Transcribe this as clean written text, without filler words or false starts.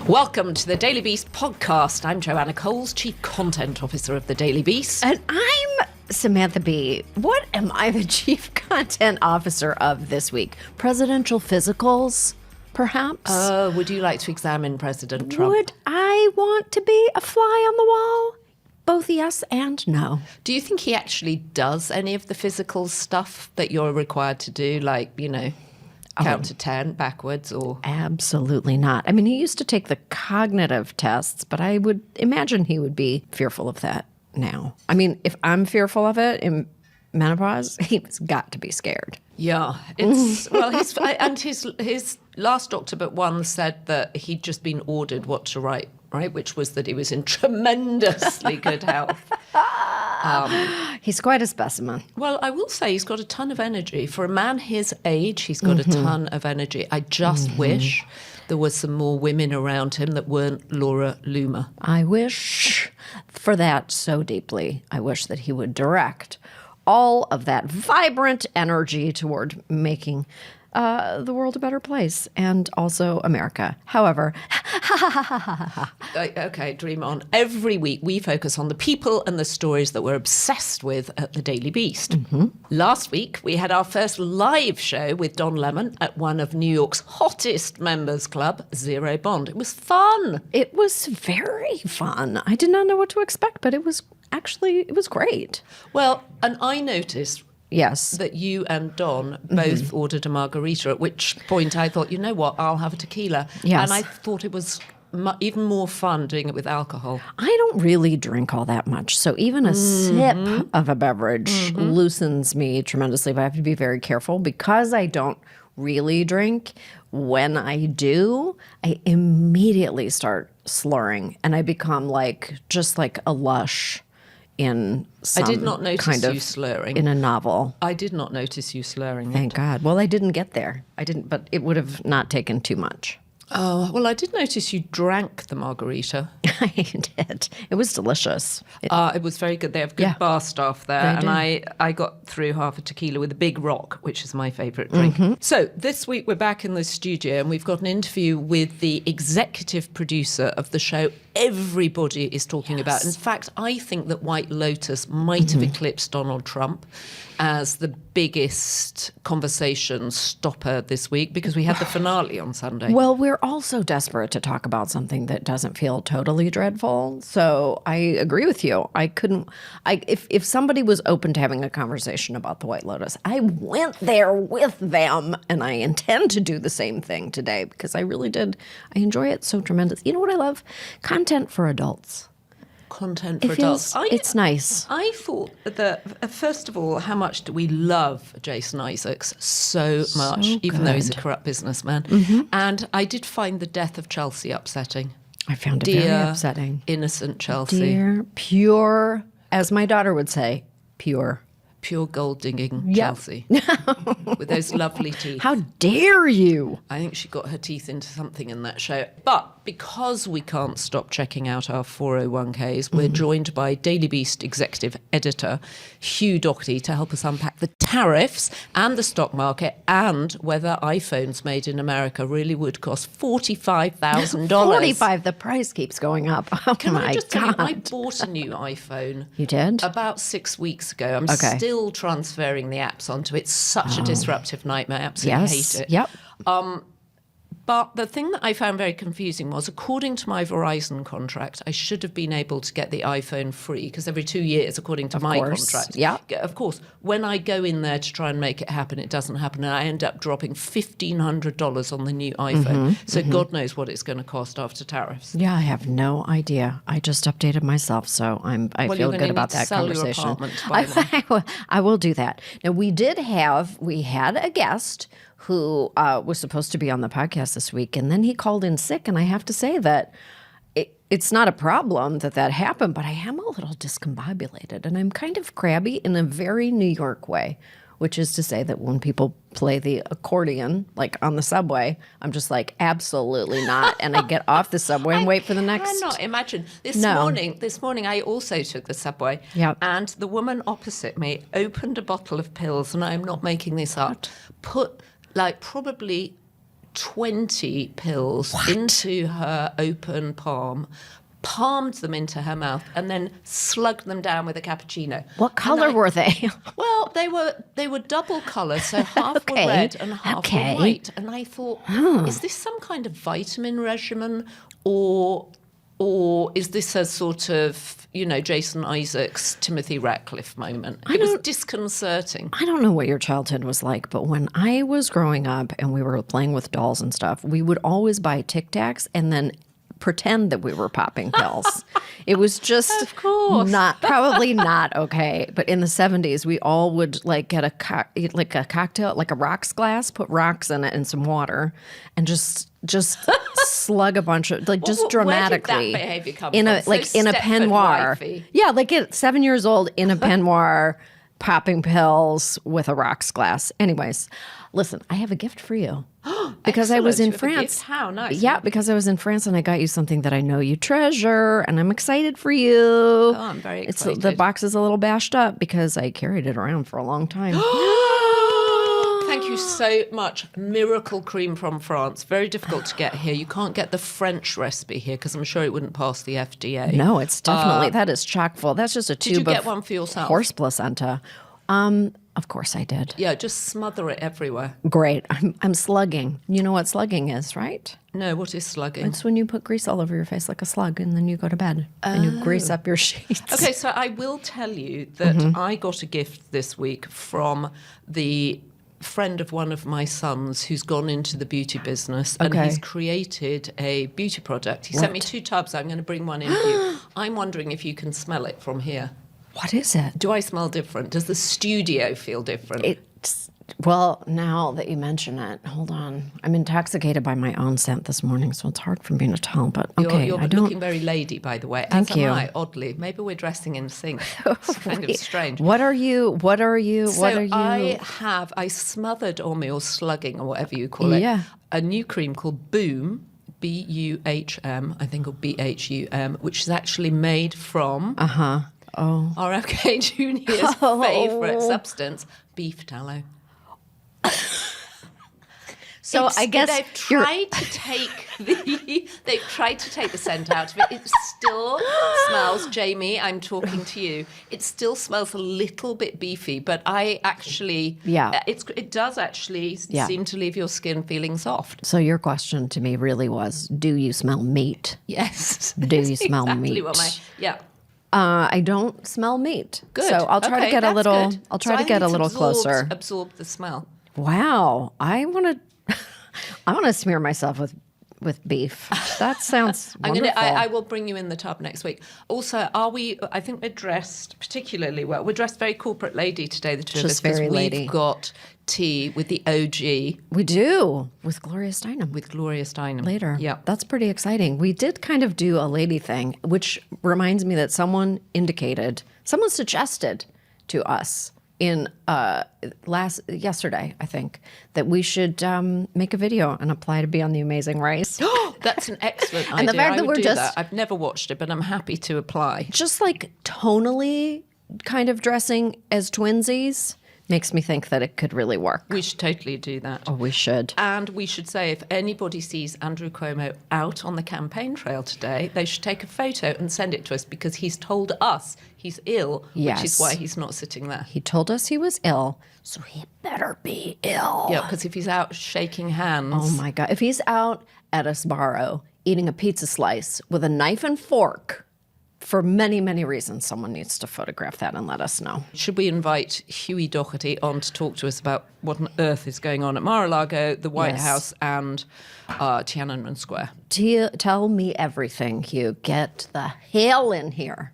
Welcome to the Daily Beast podcast. I'm Joanna Coles, Chief Content Officer of the Daily Beast. And I'm Samantha Bee. What am I the Chief Content Officer of this week? Presidential physicals, perhaps? Would you like to examine President Trump? Would I want to be a fly on the wall? Both yes and no. Do you think he actually does any of the physical stuff that you're required to do, like, count to 10 backwards or? Absolutely not. I mean, he used to take the cognitive tests, but I would imagine he would be fearful of that now. I mean, if I'm fearful of it in menopause, he's got to be scared. Yeah, it's his last doctor but one said that he'd just been ordered what to write, right? Which was that he was in tremendously good health. He's quite a specimen. Well, I will say he's got a ton of energy. For a man his age, he's got a ton of energy. I just wish there was some more women around him that weren't Laura Loomer. I wish for that so deeply. I wish that he would direct all of that vibrant energy toward making the world a better place, and also America. However, okay, dream on. Every week we focus on the people and the stories that we're obsessed with at the Daily Beast. Last week we had our first live show with Don Lemon at one of New York's hottest members club, Zero Bond. It was fun. it was very fun. I did not know what to expect, but it was great. Well, and I noticed Yes. that you and Don both ordered a margarita, at which point I thought, you know what, I'll have a tequila. Yes. And I thought it was even more fun doing it with alcohol. I don't really drink all that much, so even a sip of a beverage loosens me tremendously, but I have to be very careful because I don't really drink. When I do, I immediately start slurring, and I become just like a lush in some I did not notice kind of you slurring. in a novel. I did not notice you slurring. Thank God. Well, I didn't get there. I didn't, but it would have not taken too much. Oh, well, I did notice you drank the margarita. I did. It was delicious. It was very good. They have good bar staff there. They And I got through half a tequila with a big rock, which is my favourite drink. So this week we're back in the studio and we've got an interview with the executive producer of the show everybody is talking about. In fact, I think that White Lotus might have eclipsed Donald Trump as the biggest conversation stopper this week because we had the finale on Sunday. Well, we're also desperate to talk about something that doesn't feel totally dreadful. So I agree with you. If somebody was open to having a conversation about the White Lotus, I went there with them, and I intend to do the same thing today because I really did. I enjoy it so tremendous. You know what I love? Content for adults. Content for adults. It's nice. I thought that, first of all, how much do we love Jason Isaacs so much, even though he's a corrupt businessman. And I did find the death of Chelsea upsetting. I found it very upsetting. Innocent Chelsea. Dear, pure, as my daughter would say, pure. Pure gold digging Chelsea. With those lovely teeth. How dare you? I think she got her teeth into something in that show. But because we can't stop checking out our 401ks, we're joined by Daily Beast executive editor Hugh Doherty to help us unpack the tariffs and the stock market and whether iPhones made in America really would cost $45,000. 45. The price keeps going up. Oh Can my I just tell God. you, I bought a new iPhone. You did? About 6 weeks ago. I'm still transferring the apps onto it. It's such a disruptive nightmare. I absolutely hate it. Yep. But the thing that I found very confusing was, according to my Verizon contract, I should have been able to get the iPhone free because every 2 years, according to my contract. Yeah. Of course, when I go in there to try and make it happen, it doesn't happen. And I end up dropping $1,500 on the new iPhone. So God knows what it's going to cost after tariffs. Yeah, I have no idea. I just updated myself, so I feel good about that conversation. I will do that. Now, we had a guest who was supposed to be on the podcast this week, and then he called in sick, and I have to say that it's not a problem that happened, but I am a little discombobulated, and I'm kind of crabby in a very New York way, which is to say that when people play the accordion, like on the subway, I'm just like, absolutely not, and I get off the subway and wait for the next. I cannot imagine. This morning I also took the subway, and the woman opposite me opened a bottle of pills, and I'm not making this up, put probably 20 pills into her open palm, palmed them into her mouth, and then slugged them down with a cappuccino. What color were they? Well, they were double colour, so half were red and half were white. And I thought, is this some kind of vitamin regimen, or is this a sort of, Jason Isaacs, Timothy Ratcliffe moment? It was disconcerting. I don't know what your childhood was like, but when I was growing up and we were playing with dolls and stuff, we would always buy Tic Tacs and then pretend that we were popping pills. It was just probably not okay. But in the 70s, we all would get a cocktail, like a rocks glass, put rocks in it and some water, and just slug a bunch of just dramatically. Where did that behavior come in from? In a peignoir. Wifey. Yeah, at 7 years old in a peignoir, popping pills with a rocks glass. Anyways, listen, I have a gift for you. Because I was in France. How nice. Yeah, because I was in France and I got you something that I know you treasure, and I'm excited for you. Oh, I'm very excited. The box is a little bashed up because I carried it around for a long time. Thank you so much. Miracle cream from France. Very difficult to get here. You can't get the French recipe here because I'm sure it wouldn't pass the FDA. No, it's definitely, that is chock full. That's just a tube of Did you get one for yourself? Horse placenta. Of course I did. Yeah, just smother it everywhere. Great. I'm slugging. You know what slugging is, right? No, what is slugging? It's when you put grease all over your face like a slug and then you go to bed and you grease up your sheets. Okay, so I will tell you that I got a gift this week from the friend of one of my sons who's gone into the beauty business, and he's created a beauty product. He sent me 2 tubs. I'm going to bring one in for you. I'm wondering if you can smell it from here. What is it? Do I smell different? Does the studio feel different? Well, now that you mention it, hold on. I'm intoxicated by my own scent this morning, so it's hard for me to tell. But okay, you're looking very lady, by the way. Thank you. Am I, oddly. Maybe we're dressing in sync. It's kind of strange. What are you? I smothered on me, or slugging, or whatever you call it, a new cream called Boom, B-U-H-M, I think, or B-H-U-M, which is actually made from RFK Jr.'s favourite substance, beef tallow. So I guess they've tried to take the scent out of it. It still smells, Jamie, I'm talking to you. It still smells a little bit beefy, but I actually, it does actually seem to leave your skin feeling soft. So your question to me really was, do you smell meat? Yes. Do you smell meat? I don't smell meat. Good. So I'll try to get a little. Good. I'll try to get a little closer. Absorb the smell. Wow, I want to smear myself with beef. That sounds wonderful. I will bring you in the tub next week. Also, I think we're dressed particularly well. We're dressed very corporate lady today, the two of us, because we've got tea with the OG. We do, with Gloria Steinem. With Gloria Steinem. Later. Yeah. That's pretty exciting. We did kind of do a lady thing, which reminds me that someone suggested to us in yesterday, I think, that we should make a video and apply to be on The Amazing Race. That's an excellent idea. And the fact that we're just... I've never watched it, but I'm happy to apply. Just tonally kind of dressing as twinsies makes me think that it could really work. We should totally do that. Oh, we should. And we should say, if anybody sees Andrew Cuomo out on the campaign trail today, they should take a photo and send it to us, because he's told us he's ill, which is why he's not sitting there. He told us he was ill, so he better be ill. Yeah, because if he's out shaking hands... Oh, my God. If he's out at a Sbarro eating a pizza slice with a knife and fork... For many, many reasons, someone needs to photograph that and let us know. Should we invite Huey Doherty on to talk to us about what on earth is going on at Mar-a-Lago, the White House, and Tiananmen Square? Tell me everything, Hugh. Get the hell in here.